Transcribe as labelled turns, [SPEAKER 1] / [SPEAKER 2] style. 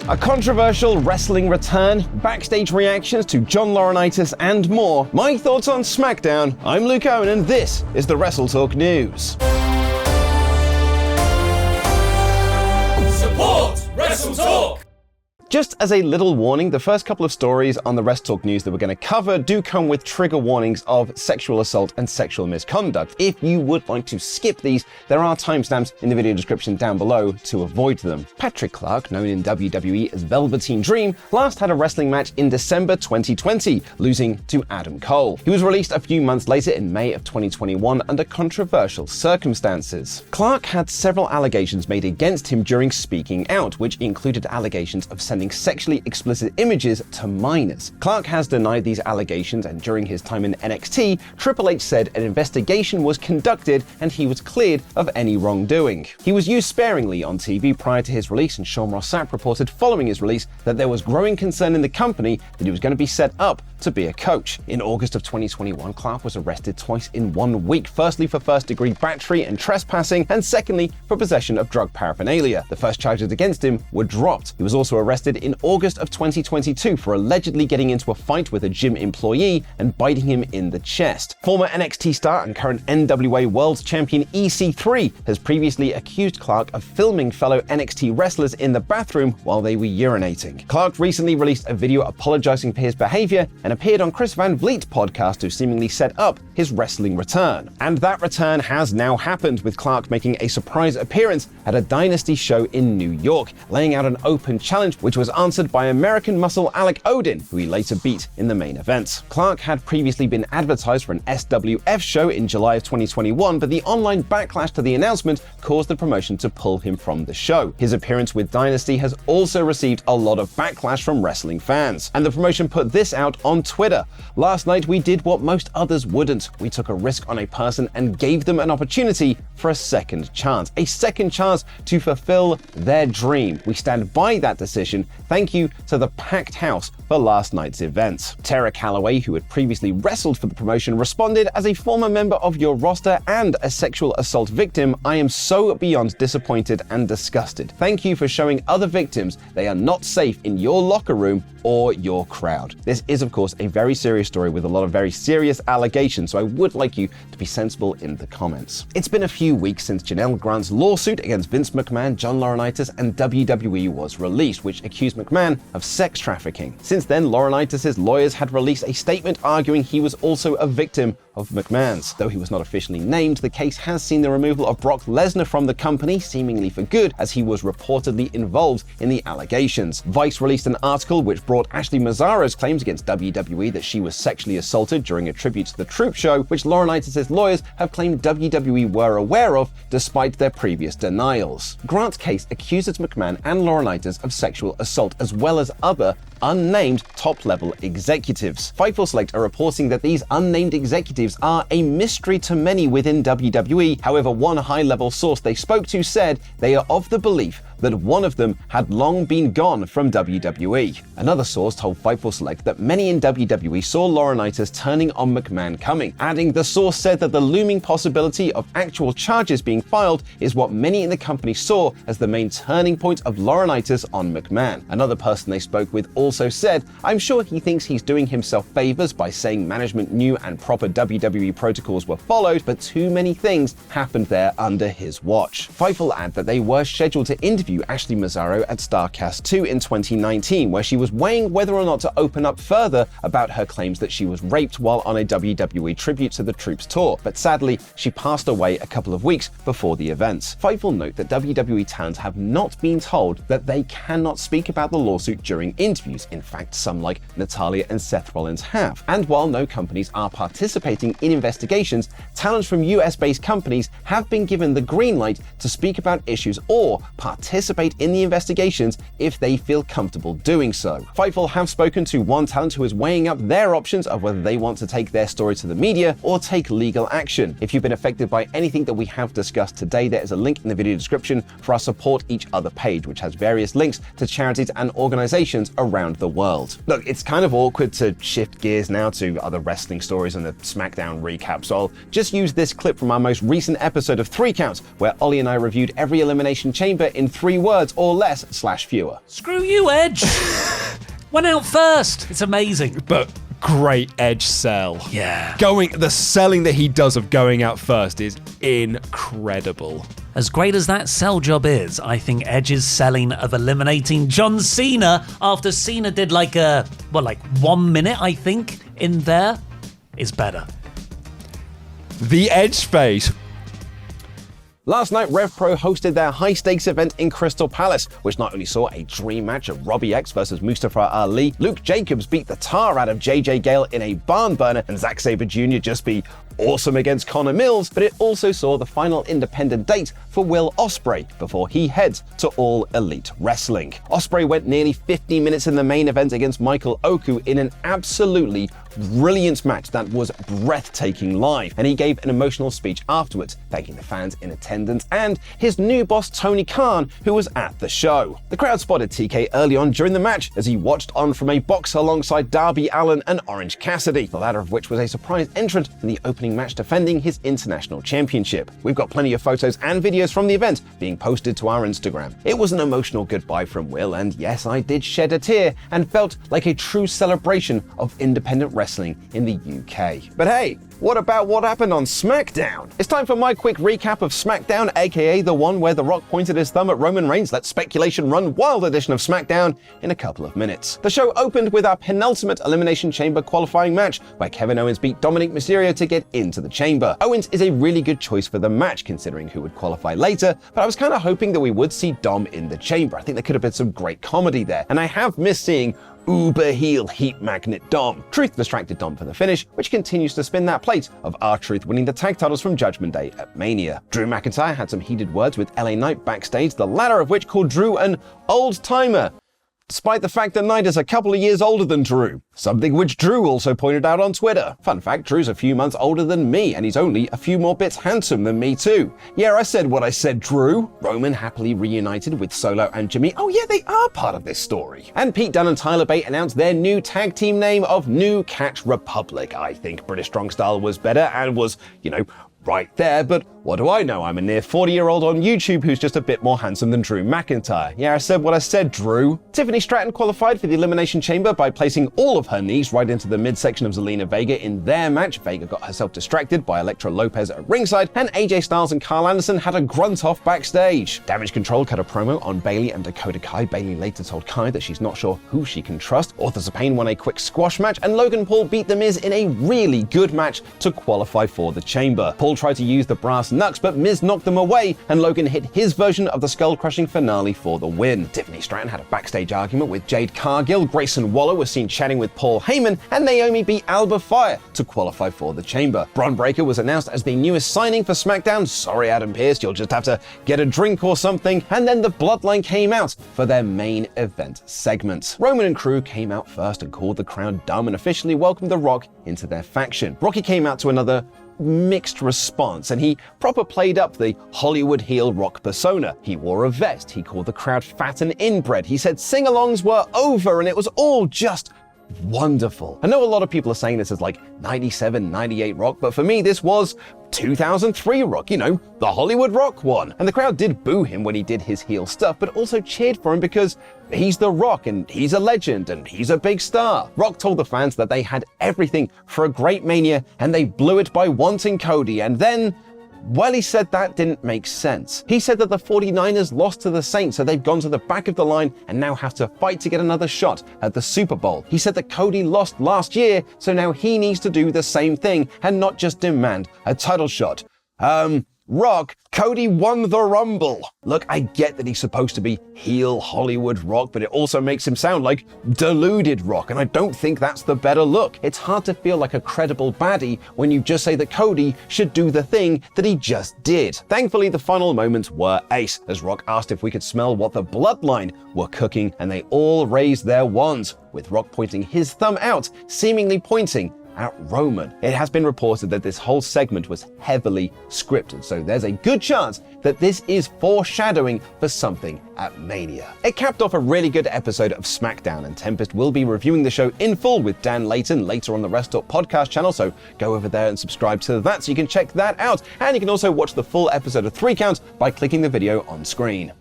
[SPEAKER 1] A controversial wrestling return, backstage reactions to John Laurinaitis, and more. My thoughts on SmackDown. I'm Luke Owen, and this is the WrestleTalk News.
[SPEAKER 2] Support WrestleTalk!
[SPEAKER 1] Just as a little warning, the first couple of stories on the WrestleTalk News that we're going to cover do come with trigger warnings of sexual assault and sexual misconduct. If you would like to skip these, there are timestamps in the video description down below to avoid them. Patrick Clark, known in WWE as Velveteen Dream, last had a wrestling match in December 2020, losing to Adam Cole. He was released a few months later in May of 2021 under controversial circumstances. Clark had several allegations made against him during speaking out, which included allegations of sending sexually explicit images to minors. Clark has denied these allegations, and during his time in NXT, Triple H said an investigation was conducted and he was cleared of any wrongdoing. He was used sparingly on TV prior to his release, and Sean Ross Sapp reported following his release that there was growing concern in the company that he was going to be set up to be a coach. In August of 2021, Clark was arrested twice in 1 week, firstly for first-degree battery and trespassing, and secondly for possession of drug paraphernalia. The first charges against him were dropped. He was also arrested in August of 2022 for allegedly getting into a fight with a gym employee and biting him in the chest. Former NXT star and current NWA World Champion EC3 has previously accused Clark of filming fellow NXT wrestlers in the bathroom while they were urinating. Clark recently released a video apologizing for his behavior and appeared on Chris Van Vliet's podcast to seemingly set up his wrestling return. And that return has now happened, with Clark making a surprise appearance at a Dynasty show in New York, laying out an open challenge which was answered by American Muscle Alec Odin, who he later beat in the main event. Clark had previously been advertised for an SWF show in July of 2021, but the online backlash to the announcement caused the promotion to pull him from the show. His appearance with Dynasty has also received a lot of backlash from wrestling fans, and the promotion put this out on Twitter. "Last night we did what most others wouldn't. We took a risk on a person and gave them an opportunity for a second chance to fulfill their dream. We stand by that decision. Thank you to the packed house for last night's event." Tara Calloway, who had previously wrestled for the promotion, responded, "As a former member of your roster and a sexual assault victim, I am so beyond disappointed and disgusted. Thank you for showing other victims they are not safe in your locker room or your crowd." This is, of course, a very serious story with a lot of very serious allegations, so I would like you to be sensible in the comments. It's been a few weeks since Janelle Grant's lawsuit against Vince McMahon, John Laurinaitis, and WWE was released, which accused McMahon of sex trafficking. Since then, Laurinaitis' lawyers had released a statement arguing he was also a victim of McMahon's. Though he was not officially named, the case has seen the removal of Brock Lesnar from the company, seemingly for good, as he was reportedly involved in the allegations. Vice released an article which brought Ashley Mazzaro's claims against WWE that she was sexually assaulted during a tribute to the Troop show, which Laurinaitis' lawyers have claimed WWE were aware of despite their previous denials. Grant's case accuses McMahon and Laurinaitis of sexual assault, as well as other unnamed top-level executives. Fightful Select are reporting that these unnamed executives are a mystery to many within WWE. However, one high-level source they spoke to said they are of the belief that one of them had long been gone from WWE. Another source told Fightful Select that many in WWE saw Laurinaitis turning on McMahon coming, adding the source said that the looming possibility of actual charges being filed is what many in the company saw as the main turning point of Laurinaitis on McMahon. Another person they spoke with also said, "I'm sure he thinks he's doing himself favors by saying management knew and proper WWE protocols were followed, but too many things happened there under his watch." Fightful add that they were scheduled to interview Ashley Mazzaro at StarCast 2 in 2019, where she was weighing whether or not to open up further about her claims that she was raped while on a WWE tribute to the Troops tour, but sadly, she passed away a couple of weeks before the event. Fightful note that WWE talents have not been told that they cannot speak about the lawsuit during interviews. In fact, some like Natalya and Seth Rollins have. And while no companies are participating in investigations, talents from US-based companies have been given the green light to speak about issues or participate in the investigations if they feel comfortable doing so. Fightful have spoken to one talent who is weighing up their options of whether they want to take their story to the media or take legal action. If you've been affected by anything that we have discussed today, there is a link in the video description for our Support Each Other page, which has various links to charities and organizations around the world. Look, it's kind of awkward to shift gears now to other wrestling stories and the SmackDown recap, so I'll just use this clip from our most recent episode of 3 Counts, where Ollie and I reviewed every Elimination Chamber in 3 3 words or less / fewer.
[SPEAKER 3] Screw you, Edge. Went out first. It's amazing.
[SPEAKER 4] But great Edge sell.
[SPEAKER 3] Yeah.
[SPEAKER 4] The selling that he does of going out first is incredible.
[SPEAKER 3] As great as that sell job is, I think Edge's selling of eliminating John Cena after Cena did like 1 minute, I think, in there, is better.
[SPEAKER 4] The Edge face.
[SPEAKER 1] Last night, RevPro hosted their high-stakes event in Crystal Palace, which not only saw a dream match of Robbie X versus Mustafa Ali, Luke Jacobs beat the tar out of JJ Gale in a barn burner, and Zack Sabre Jr. just be awesome against Connor Mills, but it also saw the final independent date for Will Ospreay before he heads to All Elite Wrestling. Ospreay went nearly 50 minutes in the main event against Michael Oku in an absolutely brilliant match that was breathtaking live, and he gave an emotional speech afterwards, thanking the fans in attendance and his new boss Tony Khan, who was at the show. The crowd spotted TK early on during the match as he watched on from a box alongside Darby Allin and Orange Cassidy, the latter of which was a surprise entrant in the opening match defending his international championship. We've got plenty of photos and videos from the event being posted to our Instagram. It was an emotional goodbye from Will, and yes, I did shed a tear and felt like a true celebration of independent wrestling in the UK. But hey, what about what happened on SmackDown? It's time for my quick recap of SmackDown, aka the one where The Rock pointed his thumb at Roman Reigns' Let Speculation Run Wild edition of SmackDown in a couple of minutes. The show opened with our penultimate Elimination Chamber qualifying match, where Kevin Owens beat Dominic Mysterio to get into the chamber. Owens is a really good choice for the match, considering who would qualify later, but I was kind of hoping that we would see Dom in the chamber. I think there could have been some great comedy there, and I have missed seeing uber heel heat magnet Dom. Truth distracted Dom for the finish, which continues to spin that plate of R-Truth winning the tag titles from Judgment Day at Mania. Drew McIntyre had some heated words with LA Knight backstage, the latter of which called Drew an old-timer, despite the fact that Knight is a couple of years older than Drew, something which Drew also pointed out on Twitter. Fun fact, Drew's a few months older than me, and he's only a few more bits handsome than me too. Yeah, I said what I said, Drew. Roman happily reunited with Solo and Jimmy. Oh yeah, they are part of this story. And Pete Dunne and Tyler Bate announced their new tag team name of New Catch Republic. I think British Strong Style was better and was, right there, but what do I know? I'm a near 40-year-old on YouTube who's just a bit more handsome than Drew McIntyre. Yeah, I said what I said, Drew. Tiffany Stratton qualified for the Elimination Chamber by placing all of her knees right into the midsection of Zelina Vega in their match. Vega got herself distracted by Elektra Lopez at ringside, and AJ Styles and Carl Anderson had a grunt-off backstage. Damage Control cut a promo on Bayley and Dakota Kai. Bayley later told Kai that she's not sure who she can trust. Authors of Pain won a quick squash match, and Logan Paul beat The Miz in a really good match to qualify for the Chamber. Paul tried to use the brass knucks, but Miz knocked them away, and Logan hit his version of the skull-crushing finale for the win. Tiffany Stratton had a backstage argument with Jade Cargill. Grayson Waller was seen chatting with Paul Heyman, and Naomi beat Alba Fire to qualify for the Chamber. Bron Breakker was announced as the newest signing for SmackDown. Sorry, Adam Pearce, you'll just have to get a drink or something. And then the Bloodline came out for their main event segment. Roman and crew came out first and called the crowd dumb and officially welcomed The Rock into their faction. Rocky came out to another mixed response, and he proper played up the Hollywood heel Rock persona. He wore a vest, he called the crowd fat and inbred, he said sing-alongs were over, and it was all just wonderful. I know a lot of people are saying this is like 97, 98 Rock, but for me this was 2003 Rock, the Hollywood Rock one. And the crowd did boo him when he did his heel stuff, but also cheered for him because he's The Rock and he's a legend and he's a big star. Rock told the fans that they had everything for a great Mania and they blew it by wanting Cody, and then, well, he said that didn't make sense. He said that the 49ers lost to the Saints, so they've gone to the back of the line and now have to fight to get another shot at the Super Bowl. He said that Cody lost last year, so now he needs to do the same thing and not just demand a title shot. Rock, Cody won the Rumble. Look, I get that he's supposed to be heel Hollywood Rock, but it also makes him sound like deluded Rock, and I don't think that's the better look. It's hard to feel like a credible baddie when you just say that Cody should do the thing that he just did. Thankfully, the final moments were ace, as Rock asked if we could smell what the Bloodline were cooking, and they all raised their wands, with Rock pointing his thumb out, seemingly pointing at Roman. It has been reported that this whole segment was heavily scripted, so there's a good chance that this is foreshadowing for something at Mania. It capped off a really good episode of SmackDown, and Tempest will be reviewing the show in full with Dan Layton later on the WrestleTalk podcast channel, so go over there and subscribe to that so you can check that out. And you can also watch the full episode of 3 Count by clicking the video on screen.